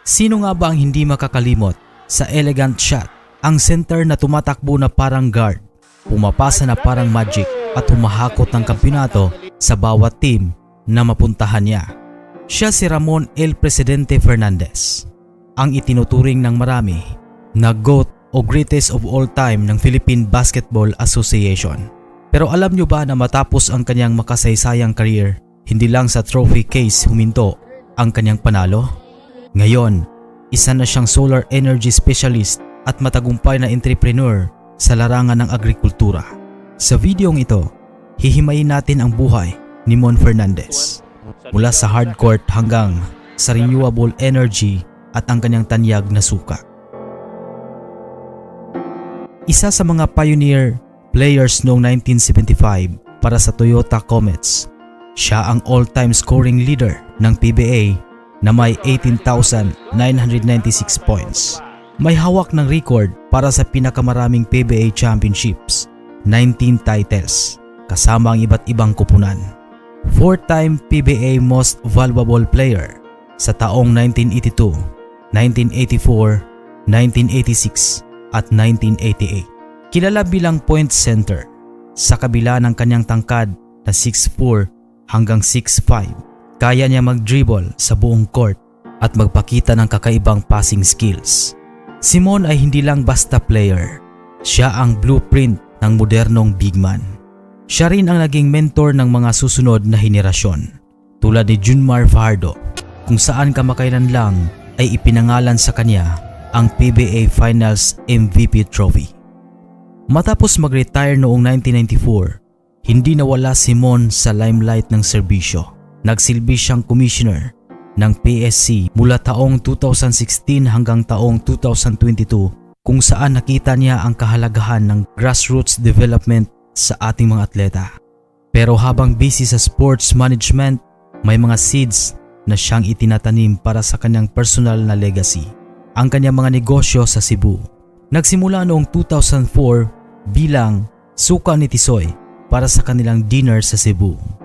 Sino nga ba ang hindi makakalimot sa elegant shot, ang center na tumatakbo na parang guard, pumapasa na parang magic at humahakot ng kampiyonato sa bawat team na mapuntahan niya. Siya si Ramon El Presidente Fernandez, ang itinuturing ng marami na GOAT o greatest of all time ng Philippine Basketball Association. Pero alam nyo ba na matapos ang kanyang makasaysayang career, hindi lang sa trophy case huminto ang kanyang panalo? Ngayon, isa na siyang solar energy specialist at matagumpay na entrepreneur sa larangan ng agrikultura. Sa videong ito, hihimayin natin ang buhay ni Mon Fernandez mula sa hardcourt hanggang sa renewable energy at ang kanyang tanyag na suka. Isa sa mga pioneer players noong 1975 para sa Toyota Comets, siya ang all-time scoring leader ng PBA na may 18,996 points. May hawak ng record para sa pinakamaraming PBA championships, 19 titles, kasama ang iba't ibang kupunan. 4-time PBA Most Valuable Player sa taong 1982, 1984, 1986 at 1988. Kilala bilang point center sa kabila ng kanyang tangkad na 6'4 hanggang 6'5. Kaya niya mag-dribble sa buong court at magpakita ng kakaibang passing skills. Si Mon ay hindi lang basta player. Siya ang blueprint ng modernong big man. Siya rin ang naging mentor ng mga susunod na henerasyon tulad ni Junmar Fajardo, kung saan kamakailan lang ay ipinangalan sa kanya ang PBA Finals MVP trophy. Matapos mag-retire noong 1994, hindi nawala si Mon sa limelight ng serbisyo. Nagsilbi siyang commissioner ng PSC mula taong 2016 hanggang taong 2022, kung saan nakita niya ang kahalagahan ng grassroots development sa ating mga atleta. Pero habang busy sa sports management, may mga seeds na siyang itinatanim para sa kanyang personal na legacy, ang kanyang mga negosyo sa Cebu. Nagsimula noong 2004 bilang suka ni Tisoy para sa kanilang dinner sa Cebu.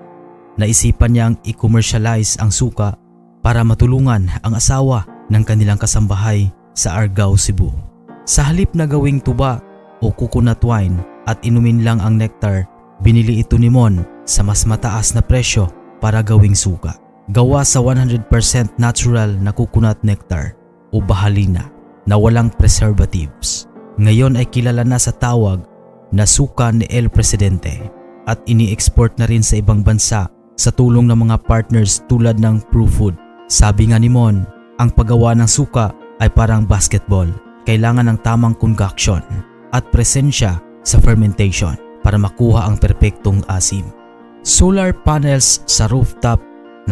Naisipan niyang i-commercialize ang suka para matulungan ang asawa ng kanilang kasambahay sa Argao, Cebu. Sa halip na gawing tuba o coconut wine at inumin lang ang nectar, binili ito ni Mon sa mas mataas na presyo para gawing suka. Gawa sa 100% natural na coconut nectar o bahalina na walang preservatives. Ngayon ay kilala na sa tawag na suka ni El Presidente at ini-export na rin sa ibang bansa sa tulong ng mga partners tulad ng ProFood. Sabi nga ni Mon, ang paggawa ng suka ay parang basketball. Kailangan ng tamang concoction at presensya sa fermentation para makuha ang perpektong asim. Solar panels sa rooftop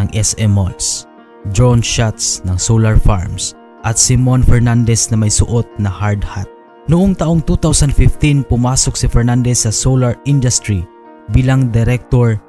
ng SM Malls, drone shots ng solar farms at si Mon Fernandez na may suot na hard hat. Noong taong 2015, pumasok si Fernandez sa solar industry bilang director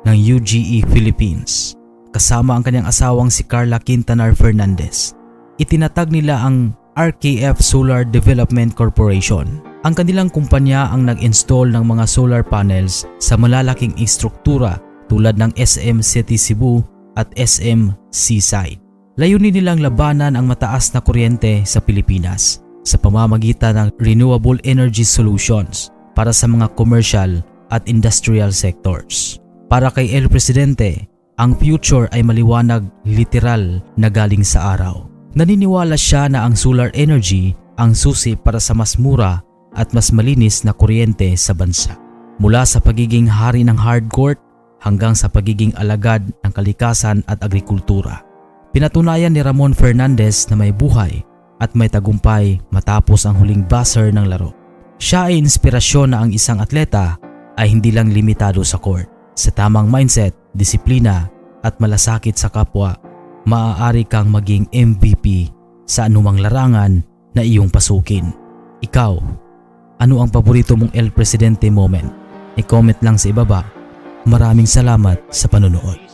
ng UGE Philippines kasama ang kanyang asawang si Carla Quintanar Fernandez. Itinatag nila ang RKF Solar Development Corporation. Ang kanilang kumpanya ang nag-install ng mga solar panels sa malalaking istruktura tulad ng SM City Cebu at SM Seaside. Layunin nilang labanan ang mataas na kuryente sa Pilipinas sa pamamagitan ng renewable energy solutions para sa mga commercial at industrial sectors. Para kay El Presidente, ang future ay maliwanag, literal na galing sa araw. Naniniwala siya na ang solar energy ang susi para sa mas mura at mas malinis na kuryente sa bansa. Mula sa pagiging hari ng hardcourt hanggang sa pagiging alagad ng kalikasan at agrikultura. Pinatunayan ni Ramon Fernandez na may buhay at may tagumpay matapos ang huling buzzer ng laro. Siya ay inspirasyon na ang isang atleta ay hindi lang limitado sa court. Sa tamang mindset, disiplina at malasakit sa kapwa, maaari kang maging MVP sa anumang larangan na iyong pasukin. Ikaw, ano ang paborito mong El Presidente moment? I-comment lang sa ibaba. Maraming salamat sa panonood.